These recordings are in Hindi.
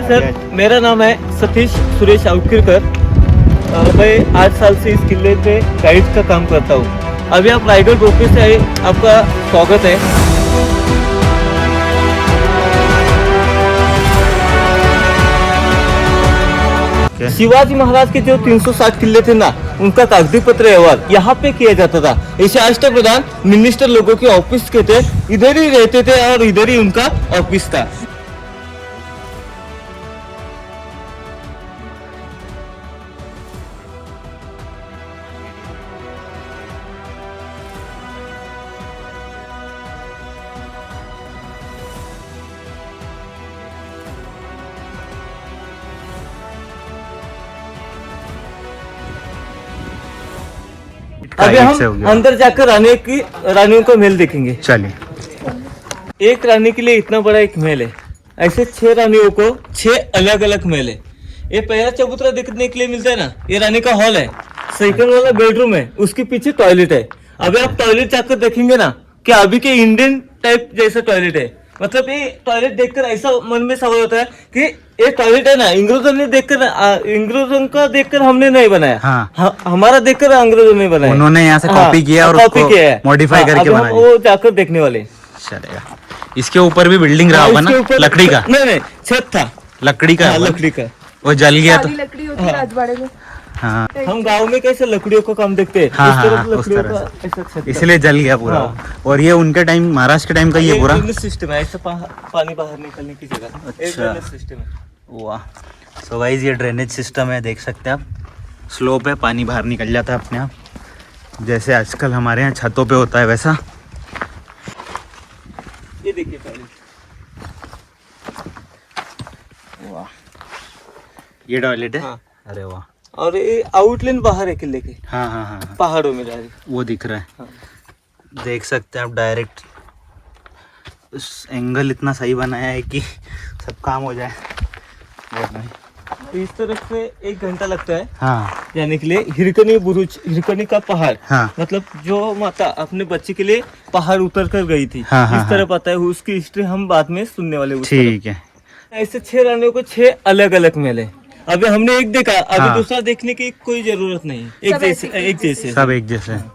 सर, मेरा नाम है सतीश सुरेश अवकिरकर। मैं 8 साल से इस किले पे गाइड का काम करता हूँ। अभी आप रायगढ़ रोपवे से आए, आपका स्वागत है। शिवाजी महाराज के जो 360 किले थे ना, उनका कागजी पत्र व्यवहार यहाँ पे किया जाता था। इसे अष्टप्रधान मिनिस्टर लोगों के ऑफिस के थे, इधर ही रहते थे और इधर ही उनका ऑफिस था। अभी हम अंदर जाकर रानियों का महल देखेंगे। चलिए। एक रानी के लिए इतना बड़ा एक महल है। ऐसे 6 रानियों को 6 अलग अलग महल है। ये पहला चबूतरा देखने के लिए मिलता है ना, ये रानी का हॉल है। सेकंड वाला बेडरूम है, उसके पीछे टॉयलेट है। अभी आप टॉयलेट जाकर देखेंगे ना कि अभी के इंडियन टाइप जैसा टॉयलेट है। मतलब ये टॉयलेट देखकर ऐसा मन में सवाल होता है कि ये टॉयलेट है ना, इंग्रेजों का देखकर हमने नहीं बनाया। हाँ। हमारा देखकर अंग्रेजों ने बनाया। उन्होंने यहाँ से कॉपी किया और कॉपी किया है, मॉडिफाई करके अब हम बनाया। वो जाकर देखने वाले। चलेगा। इसके ऊपर भी बिल्डिंग रहा होगा ना, लकड़ी का? नहीं, छत था लकड़ी का। लकड़ी का। वो जल गया तो? लकड़ी होती है राजवाड़े में। हाँ। हम गांव में कैसे लकड़ियों को कम देखते हैं, हाँ, इस तरफ हाँ, उस लकड़ियों तरह का ऐसा छत था। इसलिए जल गया पूरा। और ये उनके टाइम, महाराष्ट्र के टाइम का ये पूरा ड्रेनेज सिस्टम है, ऐसा पानी बाहर निकलने की जगह। अच्छा। ड्रेनेज सिस्टम है। वाह। सो गाइस, ये ड्रेनेज सिस्टम है, देख सकते हैं आप। स्लोप है, पानी बाहर निकल जाता है अपने आप, जैसे आजकल हमारे यहाँ छतों पे होता है वैसा। ये देखिए पहले। वाह, ये टॉयलेट है। हाँ। अरे वाह। और ये आउटलाइन बाहर है किले के, हाँ हाँ हाँ, पहाड़ों में जा रही। वो दिख रहा है। हाँ। देख सकते हैं आप डायरेक्ट। उस एंगल इतना सही बनाया है कि सब काम हो जाए। इस तरफ से 1 घंटा लगता है हाँ जाने के लिए। हिरकनी का पहाड़। हाँ। मतलब जो माता अपने बच्चे के लिए पहाड़ उतर कर गई थी, हाँ, हाँ, इस तरफ आता है। उसकी हिस्ट्री हम बाद में सुनने वाले। उस ठीक है। तरफ। ऐसे 6 रानियों को 6 अलग अलग महल है। अभी हमने एक देखा, अभी हाँ। दूसरा देखने की कोई जरूरत नहीं। एक जैसे सब एक जैसे हैं।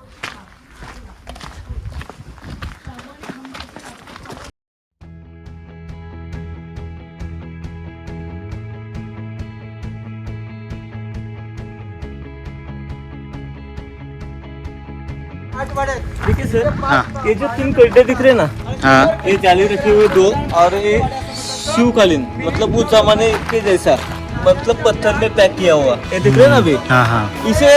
देखिए सर, हाँ। ये जो 3 गड्ढे दिख रहे हैं ना, हाँ ये जाली रखे हुए 2, और ये शिवकालीन, मतलब उस जमाने के जैसा, मतलब पत्थर में पैक किया हुआ, ये दिख रहे हैं ना अभी। हाँ हाँ। इसे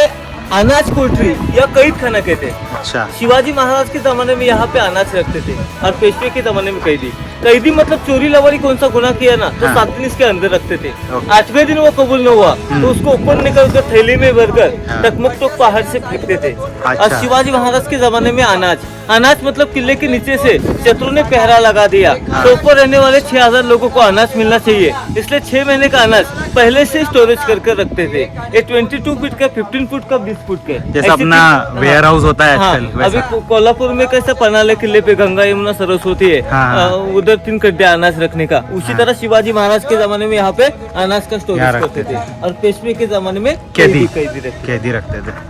अनाज पोल्ट्री या कैद खाना कहते हैं। अच्छा। शिवाजी महाराज के जमाने में यहाँ पे अनाज रखते थे, और पेशवे के जमाने में कैदी मतलब चोरी लवारी कौन सा गुनाह किया ना, तो हाँ। 7 दिन इसके अंदर रखते थे। ओके। 8वें दिन वो कबूल न हुआ तो उसको ऊपर निकल कर थैली में भरकर हाँ। टकमक तो पहाड़ से फेंकते थे। अच्छा। और शिवाजी महाराज के जमाने में अनाज मतलब किले के नीचे से शत्रु ने पहरा लगा दिया, हाँ। तो ऊपर रहने वाले 6000 लोगों को अनाज मिलना चाहिए, इसलिए 6 महीने का अनाज पहले से स्टोरेज करके रखते थे। ये 22 फीट का, 15 फुट का, 20 फुट के, जैसा अपना वेयर हाउस होता है हाँ। आजकल अभी वैसा। कोल्हापुर में कैसा पनाले किले पे गंगा यमुना सरस्वती है, हाँ। उधर 3 गड्ढे अनाज रखने का। उसी तरह शिवाजी महाराज के जमाने में यहाँ पे अनाज का यहाँ स्टोरेज रखते करते थे, और पेशवे के जमाने में कैदी कैदी रखते थे। थे।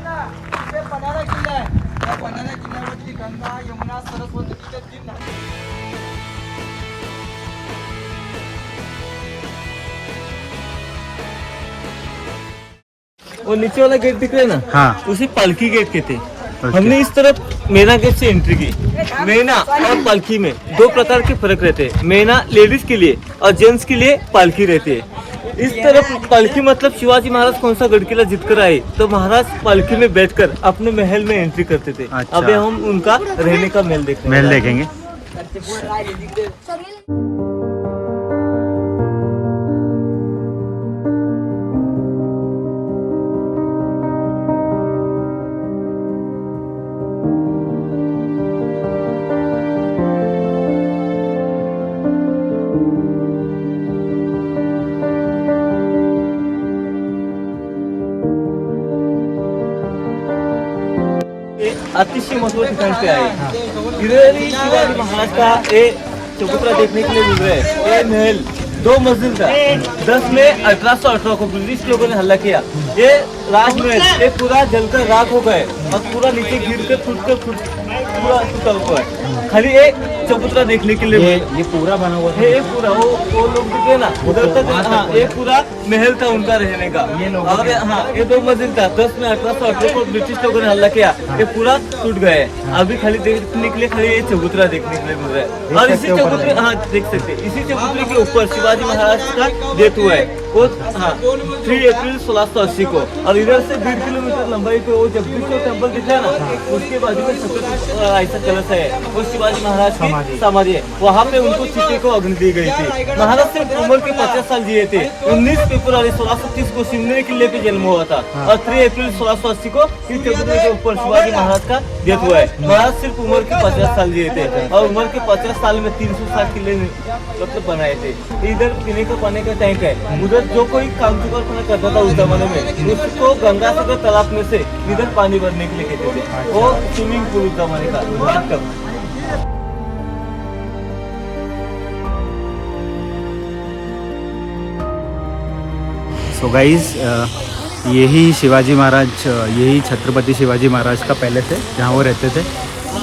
वो नीचे वाला गेट दिख रहा है ना, हाँ। उसे पालकी गेट कहते हैं। ओके। हमने इस तरफ मेना गेट से एंट्री की। मेना और पालकी में 2 प्रकार के फर्क रहते हैं। मेना लेडीज के लिए और जेंट्स के लिए पालकी रहती है। इस तरफ पालकी मतलब शिवाजी महाराज कौन सा गढ़ किला जीत कर आए, तो महाराज पालकी में बैठकर अपने महल में एंट्री करते थे। अच्छा। अभी हम उनका रहने का महल देखते हैं। महल देखेंगे। अतिशय महत्वाचे ठिकाण पे आहे. इधर ही शिवाजी महाराज का ये चबूतरा देखने के लिए मिल रहा है. ये महल 2 मंजिल था. 10 में 1818 को ब्रिटिश लोगों ने हमला किया. ये राजमहल ये पूरा जलकर राख हो गए और पूरा नीचे गिर कर पूरा टूटा हुआ है. खाली एक चबूतरा देखने के लिए ये पूरा बना हुआ ये पूरा वो लोग दिखे ना उधर तक. हाँ, ये पूरा महल था उनका रहने का. और हाँ, ये 2 मंजिल था. 10 में 1818 को ब्रिटिश लोगों ने हमला किया. ये पूरा टूट गए. अभी खाली देखने के लिए खाली ये चबूतरा देखने के लिए मिल रहा है. और इसी चबूतरे हाँ देख सकते हैं. इसी चबूतरे के ऊपर शिवाजी महाराज का डेथ हुआ है. वो हाँ 3 अप्रैल 1680 को. और इधर से 1.5 किलोमीटर लंबाई पे वो जगदीश्वर टेम्पल दिख रहा है ना, उसके बाजू में ऐसा कलश है. वो शिवाजी महाराज की समाधि है. वहाँ पे उनको चिते को अग्नि दी गई थी. महाराज सिर्फ उम्र के 50 साल जिए थे. 19 फरवरी 1630 को सिमनेरी किले पे जन्म हुआ था. और 3 अप्रैल 1680 को इस चबूतरे के ऊपर शिवाजी महाराज का डेथ हुआ है. महाराज सिर्फ उम्र के 50 साल जिए थे और उम्र के 50 साल में 360 किले मतलब बनाए थे. इधर पीने का पानी का टैंक है. उधर जो कोई काम चुका करता था उस जमाने में उसको गंगा सागर तालाब में से इधर पानी भरने के लिए कहते थे. वो स्विमिंग पूल उस जमाने का बाथटब. सो गाइज यही शिवाजी महाराज यही छत्रपति शिवाजी महाराज का पैलेस है जहाँ वो रहते थे.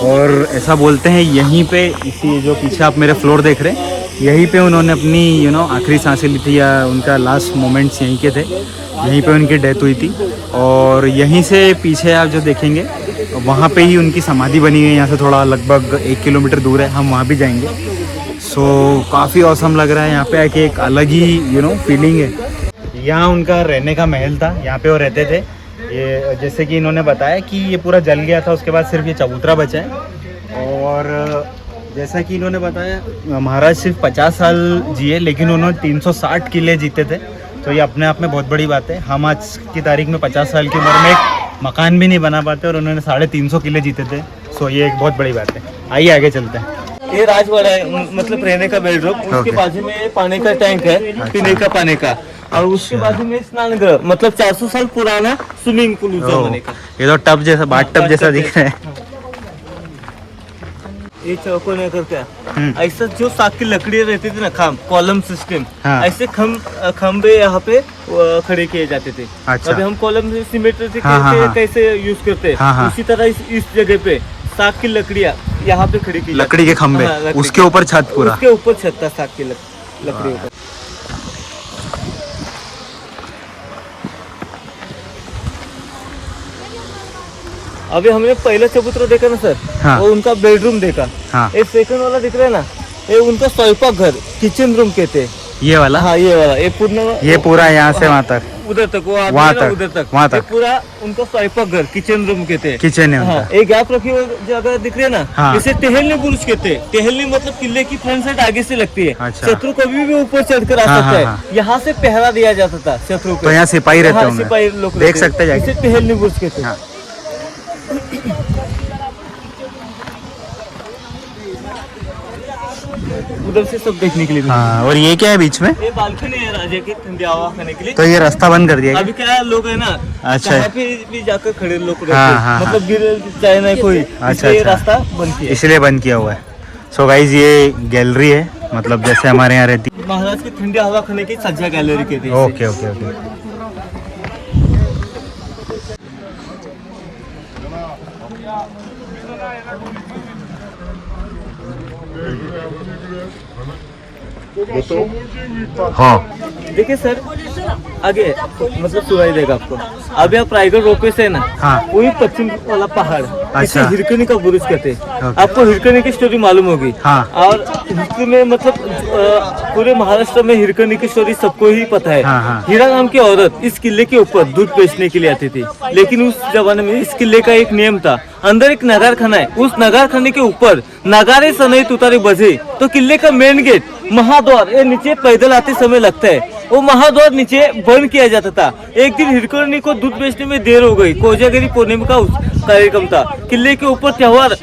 और ऐसा बोलते हैं यहीं पे इसी जो पीछे आप मेरे फ्लोर देख रहे हैं यहीं पे उन्होंने अपनी आखिरी सांसें ली थी या उनका लास्ट मोमेंट्स यहीं के थे. यहीं पे उनकी डेथ हुई थी. और यहीं से पीछे आप जो देखेंगे वहाँ पे ही उनकी समाधि बनी हुई है. यहाँ से थोड़ा लगभग 1 किलोमीटर दूर है. हम वहाँ भी जाएंगे. सो काफ़ी औसम लग रहा है यहाँ पे आके. एक अलग ही फीलिंग है. यहाँ उनका रहने का महल था. यहाँ पे वो रहते थे. ये जैसे कि इन्होंने बताया कि ये पूरा जल गया था. उसके बाद सिर्फ ये चबूतरा बचा है. और जैसा कि इन्होंने बताया महाराज सिर्फ 50 साल जिए लेकिन उन्होंने 360 किले जीते थे. तो ये अपने आप में बहुत बड़ी बात है. हम आज की तारीख में 50 साल की उम्र में एक मकान भी नहीं बना पाते और उन्होंने 350 किले जीते थे. सो ये एक बहुत बड़ी बात है. आइए आगे चलते हैं. ये राजवाड़ा है मतलब रहने का बेडरूम. उसके बाजू में पानी का टैंक है पीने का पानी का. और उसके बाजू में स्नान गृह मतलब 400 साल पुराना स्विमिंग पूल उस जमाने का. ये तो टब जैसा बाथ टब जैसा दिख रहा है. ये चौकोने करके ऐसा जो साग की लकड़ी रहती थी ना कॉलम सिस्टम. हाँ. ऐसे खम्बे यहाँ पे खड़े किए जाते थे. अच्छा. अभी हम कॉलम सीमेंट हाँ. कैसे यूज करते हैं हाँ. उसी तरह इस जगह पे साग की लकड़ियाँ यहाँ पे खड़ी की लकड़ी के खम्बे. हाँ, उसके ऊपर छत पूरा. उसके ऊपर छत था साग की लकड़ी ऊपर. अभी हमने पहला चबूतरा देखा ना सर. हाँ. वो उनका बेडरूम देखा. हाँ. ये सेकंड वाला दिख रहा है ना ये उनका स्वयंपाक घर किचन रूम कहते हैं. ये वाला. हाँ ये वाला ये पूरा यहाँ से वहाँ तक उधर तक वो वहाँ तक, उधर तक वहाँ तक. ये पूरा उनका स्वयंपाक घर किचन रूम कहते हैं. किचन है हाँ, उनका. एक गैप रखी हुई जगह दिख रही है ना. हाँ. इसे टहलनी बुर्ज कहते हैं. टहलनी मतलब किले की फ्रंट साइड आगे से लगती है. अच्छा. शत्रु कभी भी ऊपर चढ़कर आ हाँ, सकता हाँ, है. यहाँ से पहरा दिया जाता था शत्रु को. तो यहाँ सिपाही रहते हाँ, होंगे. सिपाही लोग देख सकते हैं इसे टहलनी बुर्ज कहते हैं. उधर से सब देखने के लिए. हाँ. और ये क्या है बीच में? ये बालकनी है राजा की ठंडी हवा खाने के लिए. तो ये रास्ता बंद कर दिया क्या? अभी क्या लोग है ना अच्छा. जहाँ पे भी जाकर खड़े लोग रहते हाँ, हैं. हाँ, मतलब गिर चाहे ना कोई. अच्छा, इसलिए ये अच्छा. रास्ता बंद किया. इसलिए बंद किया हुआ है. सो गाइज ये गैलरी है मतलब जैसे हमारे यहाँ रहती. महाराज की ठंडी हवा खाने की सज्जा गैलरी कहते हैं. Okay okay okay. हाँ. देखिए सर आगे मतलब सुनाई देगा आपको. अभी आप रायगढ़ रोपवे से है ना. हाँ. वही पश्चिम वाला पहाड़ इसे अच्छा. हिरकनी का बुरुज कहते हैं. ओके. आपको हिरकनी की स्टोरी मालूम होगी. हाँ. और हिस्ट्री में मतलब पूरे महाराष्ट्र में हिरकनी की स्टोरी सबको ही पता है. हाँ, हाँ. हीरा नाम की औरत इस किले के ऊपर दूध बेचने के लिए आती थी. लेकिन उस जमाने में इस किले का एक नियम था. अंदर एक नगार खाना है. उस नगार खाने के ऊपर नगारे सनई तुतारी बजे तो किले का मेन गेट महाद्वार ये नीचे पैदल आते समय लगता है. वो महाद्वार नीचे बंद किया जाता था. एक दिन हिरकनी को दूध बेचने में देर हो गई. कोजागिरी पूर्णिमा कार्यक्रम था। किले के ऊपर त्योहार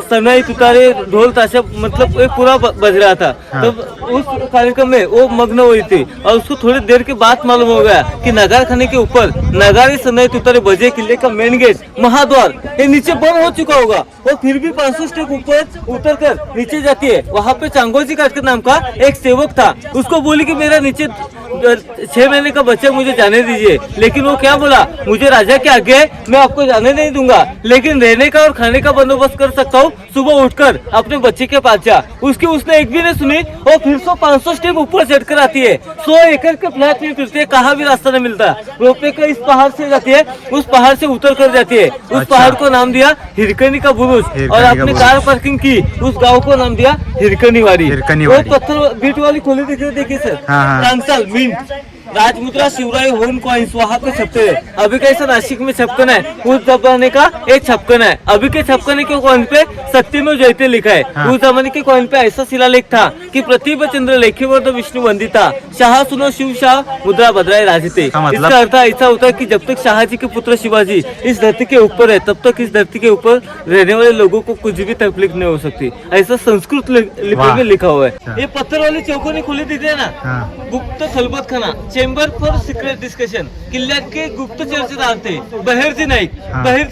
सनाई तुतारे ढोल ताशा मतलब एक पूरा बज रहा था। तब उस कार्यक्रम में वो मग्न हुई थी और उसको थोड़ी देर के बाद मालूम हो गया कि नगार खाने के ऊपर नगारी सनाई तुतारे बजे किले का मेन गेट महाद्वार ये नीचे बंद हो चुका होगा। वो फिर भी 500 स्टेप ऊपर उतर कर नीचे जाती है। वहाँ पे चांगोजी काटकर नाम का एक सेवक था, उसको बोली कि मेरा नीचे 6 महीने का बच्चा मुझे जाने दीजिए, लेकिन वो क्या बोला, मुझे राजा के आगे मैं आपको जाने नहीं दूंगा, लेकिन रहने का और खाने का बंदोबस्त कर सकता हूँ, सुबह उठकर अपने बच्चे के पास जा। उसने एक भी नहीं सुनी और फिर 500 स्टेप ऊपर चढ़कर आती है। 100 एकड़ के फ्लैट में फिरती है, कहाँ भी रास्ता नहीं मिलता। रोपवे का इस पहाड़ से जाती है, उस पहाड़ से उतर कर जाती है। उस पहाड़ को नाम दिया हिरकनी का बुरुज और अपनी कार पार्किंग की उस गाँव को नाम दिया हिरकनीवाड़ी। वो पत्थर बीट वाली खोली देखिए सर, कांसल mint Rajmudra Shivrai home coins वहाँ पे छपते हैं। अभी कैसा नासिक में छपकन है, उस जमाने का एक छपकन है। अभी के छपकने के कॉइन पे शक्ति में जयते लिखा है। उस जमाने के कॉइन पे ऐसा शिलालेख था कि प्रतिभा चंद्र लेखिवर्ध विष्णु वंदिता शाह सुनो शिव शाह मुद्रा भद्राय राजते। इसका अर्थ ऐसा होता है कि जब तक शाहजी के पुत्र शिवाजी इस धरती के ऊपर है, तब तक इस धरती के ऊपर रहने वाले लोगों को कुछ भी तकलीफ नहीं हो सकती। ऐसा संस्कृत लिपि में लिखा हुआ है। ये पत्थर वाली चौकों खुली दिख रही है ना, गुप्त खलबत खाना चेंबर फॉर सिक्रेट डिस्कशन, किल्ल्यात के गुप्त चर्चेदार थे बहिर्जी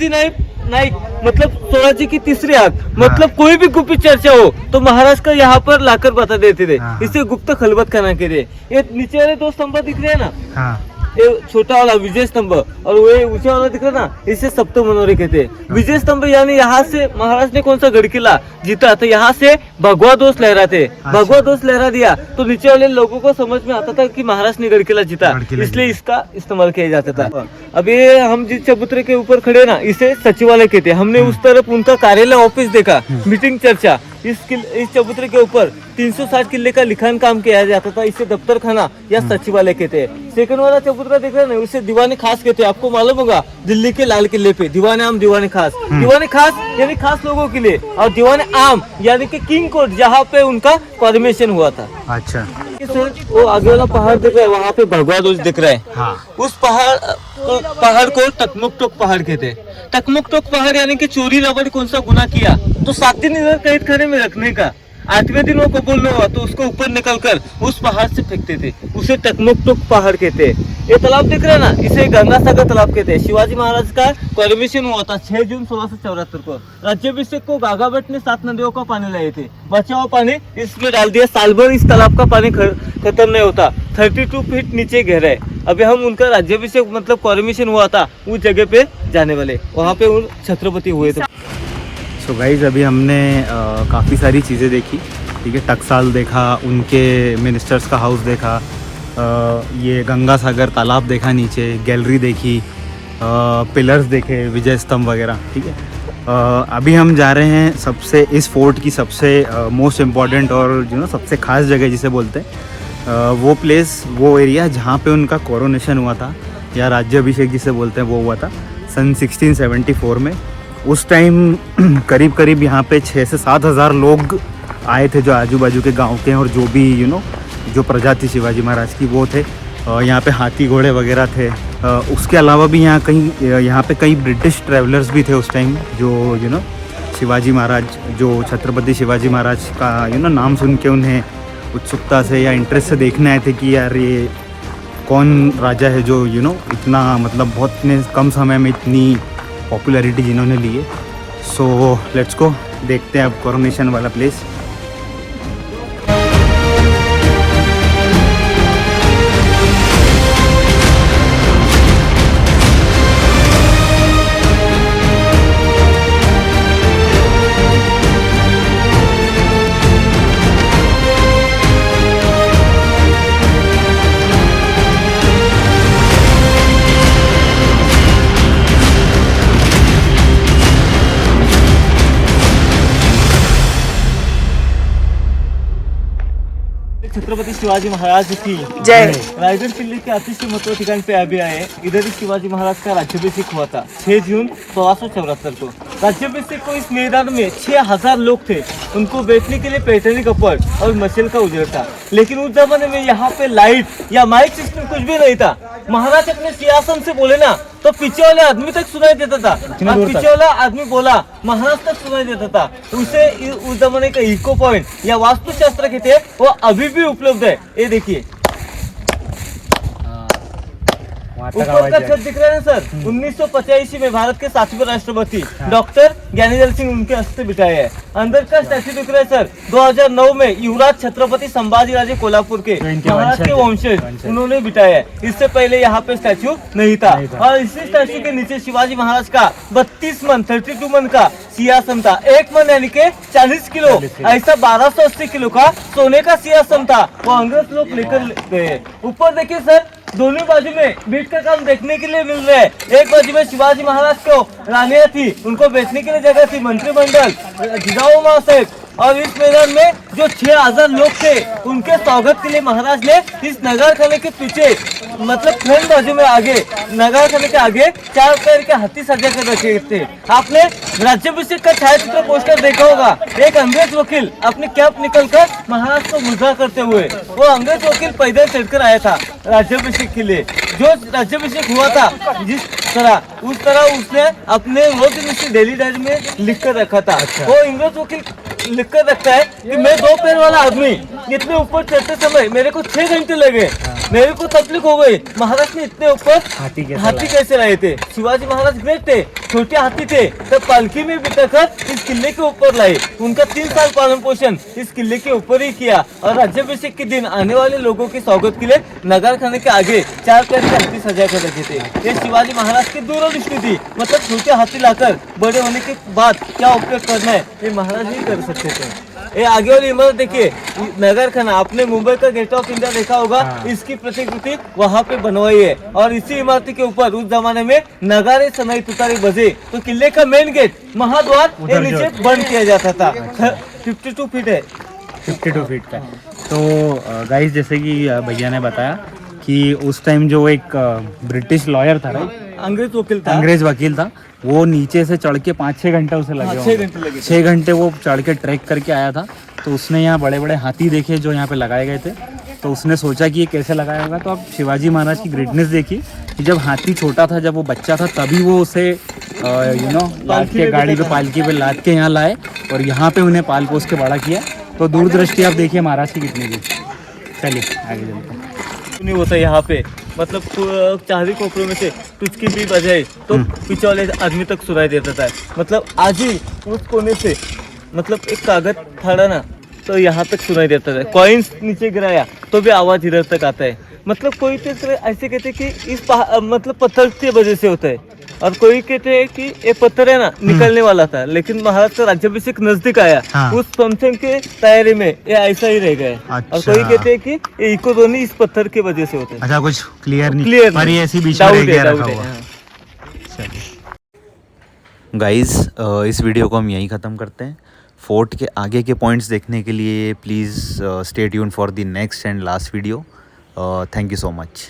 नाईक मतलब स्वराज्य की तीसरी आंख, मतलब कोई भी गुप्त चर्चा हो तो महाराज का यहाँ पर लाकर बता देते थे। इसे गुप्त खलबत खाना कहते। ये नीचे वाले 2 स्तंभ दिख रहे हैं ना, ये छोटा वाला विजय स्तंभ और वो ऊंचा वाला दिख रहा ना, इसे सप्त मनोरे कहते हैं। विजय स्तंभ यानी यहाँ से महाराज ने कौन सा गढ़ किला जीता तो यहाँ से भगवा दोष लहराते। भगवा दोष लहरा दिया तो नीचे वाले लोगों को समझ में आता था कि महाराज ने गढ़ किला जीता, इसलिए इसका इस्तेमाल किया जाता था। अब ये हम जिस चबूतरे के ऊपर खड़े ना, इसे सचिवालय कहते हैं। हमने उस तरफ उनका कार्यालय ऑफिस देखा, मीटिंग चर्चा। इस चबूतरे के ऊपर 360 किले का लिखान काम किया जाता था। इसे दफ्तर खाना या सचिवालय कहते हैं। सेकंड वाला चबूतरा देख रहे हैं ना, उसे दीवाने खास कहते हैं। आपको मालूम होगा दिल्ली के लाल किले पे दीवाने आम दीवाने खास, दीवाने खास यानी खास लोगों के लिए, और दीवाने आम यानी कि किंग कोर्ट जहाँ पे उनका कॉर्पोरेशन हुआ था। अच्छा सर, वो आगे वाला पहाड़ दिख रहा है, वहाँ पे भगवा ध्वज दिख रहा है। उस पहाड़ को टकमुक टोक पहाड़ कहते हैं। टकमुक टोक पहाड़ यानी कि चोरी रबड़ कौन सा गुना किया तो 7 दिन इधर कैद खाने में रखने का, 8वें दिन वो कबूल नहीं हुआ तो उसको ऊपर निकल कर उस पहाड़ से फेंकते थे। उसे टकमुक टोक पहाड़ कहते हैं। ये तालाब दिख रहा है ना, इसे गंगा सागर तालाब कहते हैं। शिवाजी महाराज का कॉर्पोरेशन हुआ था 6 जून 1674 को। राज्याभिषेक को गागा भट्ट ने 7 नदियों का पानी लाए थे। बचा हुआ पानी इसमें डाल दिया। साल भर इस तालाब का पानी खत्म नहीं होता। 32 फीट नीचे गहरा है। अभी हम उनका राज्याभिषेक मतलब कॉर्पोरेशन हुआ था उस जगह पे जाने वाले, वहाँ पे उन छत्रपति हुए थे। सो गाइज अभी हमने काफ़ी सारी चीज़ें देखी, ठीक है। टकसाल देखा, उनके मिनिस्टर्स का हाउस देखा, ये गंगा सागर तालाब देखा, नीचे गैलरी देखी, पिलर्स देखे, विजय स्तंभ वगैरह, ठीक है। अभी हम जा रहे हैं सबसे इस फोर्ट की सबसे मोस्ट इम्पॉर्टेंट और सबसे ख़ास जगह जिसे बोलते हैं, वो प्लेस, वो एरिया जहाँ पे उनका कोरोनेशन हुआ था या राज्याभिषेक जिसे बोलते हैं वो हुआ था सन 1674 में। उस टाइम करीब करीब यहाँ पे 6 से 7 हज़ार लोग आए थे, जो आजू बाजू के गांव के और जो भी जो प्रजा थी शिवाजी महाराज की वो थे। यहाँ पे हाथी घोड़े वगैरह थे। उसके अलावा भी यहाँ पे कई ब्रिटिश ट्रैवलर्स भी थे उस टाइम, जो शिवाजी महाराज, जो छत्रपति शिवाजी महाराज का नाम सुन के उन्हें उत्सुकता से या इंटरेस्ट से देखने आए थे कि यार ये कौन राजा है जो इतना मतलब बहुत कम समय में इतनी पॉपुलैरिटी जिन्होंने ली है। सो लेट्स गो, देखते हैं अब कोरोनेशन वाला प्लेस। छत्रपति शिवाजी महाराज की जय। रायगढ़ किले के अतिशय महत्व ठिकान पे अभी आए। इधर ही शिवाजी महाराज का राज्याभिषेक हुआ था 6 जून 1674 को। राज्याभिषेक को इस मैदान में 6000 लोग थे। उनको बैठने के लिए पैठनी कपड़ और मशाल का उजड़ा था। लेकिन उस जमाने में यहाँ पे लाइट या माइक सिस्टम कुछ भी नहीं था। महाराज अपने सिंहासन से बोले ना तो पीछे वाले आदमी तक सुनाई देता था, और पीछे वाला आदमी बोला महाराज तक सुनाई देता था। उसे उस जमाने का इको पॉइंट या वास्तुशास्त्र के थे, वो अभी भी उपलब्ध है। ये देखिए ऊपर का छत दिख रहा है सर। 1985 में भारत के 7वें राष्ट्रपति डॉक्टर ज्ञानेंद्र सिंह उनके हस्ते बिठाए हैं। अंदर का स्टैचू दिख रहा है सर। 2009 में युवराज छत्रपति संभाजी राजे कोल्हापुर के महाराज के वंशज उन्होंने बिठाया है। इससे पहले यहाँ पे स्टैचू नहीं था। और इसी स्टैचू के नीचे शिवाजी महाराज का 32 मन 32 मन का सिंहासन था। 1 मन यानी के 40 किलो, ऐसा 1280 किलो का सोने का सिंहासन था। वो अंग्रेज लोग लेकर गए। ऊपर देखिए सर, दोनों बाजू में बीट का काम देखने के लिए मिल रहा है। एक बाजू में शिवाजी महाराज को रानियां थी, उनको बैठने के लिए जगह थी, मंत्रिमंडल, जिजाऊ महासाहेब। और इस मैदान में जो 6000 लोग थे, उनके स्वागत के लिए महाराज ने इस नगर खाने के पीछे मतलब फ्रंट बाजू में आगे नगर खाने के आगे 4 पैर के हाथी सजा कर रखे थे। आपने राज्याभिषेक का छायाचित्र पोस्टर देखा होगा। एक अंग्रेज वकील अपनी कैप निकलकर महाराज को मुद्रा करते हुए, वो अंग्रेज वकील पैदल चढ़कर आया था राज्याभिषेक के लिए। जो राज्याभिषेक हुआ था जिस तरह, उस तरह उसने अपने रोज डेली डायरी में लिख कर रखा था। वो अंग्रेज वकील लिख कर रखता है कि मैं 2 पैर वाला आदमी इतने ऊपर चढ़ते समय मेरे को 6 घंटे लगे, मेरे को तकलीफ हो गई। महाराज ने इतने ऊपर हाथी कैसे लाए थे? शिवाजी महाराज ग्रेट थे, छोटे हाथी थे, तब पालकी में बिठाकर इस किले के ऊपर लाए। उनका 3 साल पालन पोषण इस किले के ऊपर ही किया। और राज्याभिषेक के दिन आने वाले लोगों के स्वागत के लिए नगर खाने के आगे 4 पैर के हाथी सजा कर रखे थे। ये शिवाजी महाराज की दूरदृष्टि थी। मतलब छोटे हाथी लाकर बड़े होने के बाद क्या उपयोग करना है, ये महाराज ही कर सकते थे। ये आगे वाली इमारत देखिए, नगर खाना, आपने मुंबई का गेट ऑफ इंडिया देखा होगा। इसकी प्रतिकृति वहाँ पे बनवाई है। और इसी इमारत के ऊपर उस जमाने में नगारे सनाई तुतारी बजे तो किले का मेन गेट महाद्वार ये नीचे बंद किया जाता था। 52 फीट है, 52 फीट का। तो गाइस, जैसे कि भैया ने बताया कि उस टाइम जो एक ब्रिटिश लॉयर था, अंग्रेज वकील था, वो नीचे से चढ़ के 5-6 घंटे उसे लगे। 6 घंटे वो चढ़ के ट्रैक करके आया था। तो उसने यहाँ बड़े बड़े हाथी देखे जो यहाँ पे लगाए गए थे। तो उसने सोचा कि ये कैसे लगाया होगा। तो अब शिवाजी महाराज की ग्रेटनेस देखिए कि जब हाथी छोटा था, जब वो बच्चा था, तभी वो उसे लाद के गाड़ी पे, पालकी पे लाद के यहाँ लाए और यहाँ पे उन्हें पाल पोस के बड़ा किया। तो दूरदृष्टि आप देखिए महाराज की कितनी थी। चलिए आगे चलते हैं। नहीं होता यहाँ पे, मतलब चारी कोपरों में से टुचकी भी बजाए तो पीछे वाले आदमी तक सुनाई देता था। मतलब आज ही उस कोने से मतलब एक कागज फाड़ा ना तो यहाँ तक सुनाई देता था। कॉइन्स नीचे गिराया तो भी आवाज इधर तक आता है। मतलब कोई तो ऐसे कहते कि इस मतलब पत्थर की वजह से होता है, और कोई कहते हैं कि ये पत्थर है ना निकलने वाला था, लेकिन महाराज का राज्याभिषेक नजदीक आया। उस फंक्शन के तैयारी में ये ऐसा ही रह गया। और कोई कहते हैं कि ये इकोनॉमी इस पत्थर की वजह से होता है। अच्छा, कुछ क्लियर नहीं, पर ये ऐसी बीच में रह गया रखा हुआ। गाइस, इस वीडियो को हम यहीं ख़त्म करते हैं। फोर्ट के आगे के पॉइंट्स देखने के लिए please stay tune for the next and last video. Thank you so much.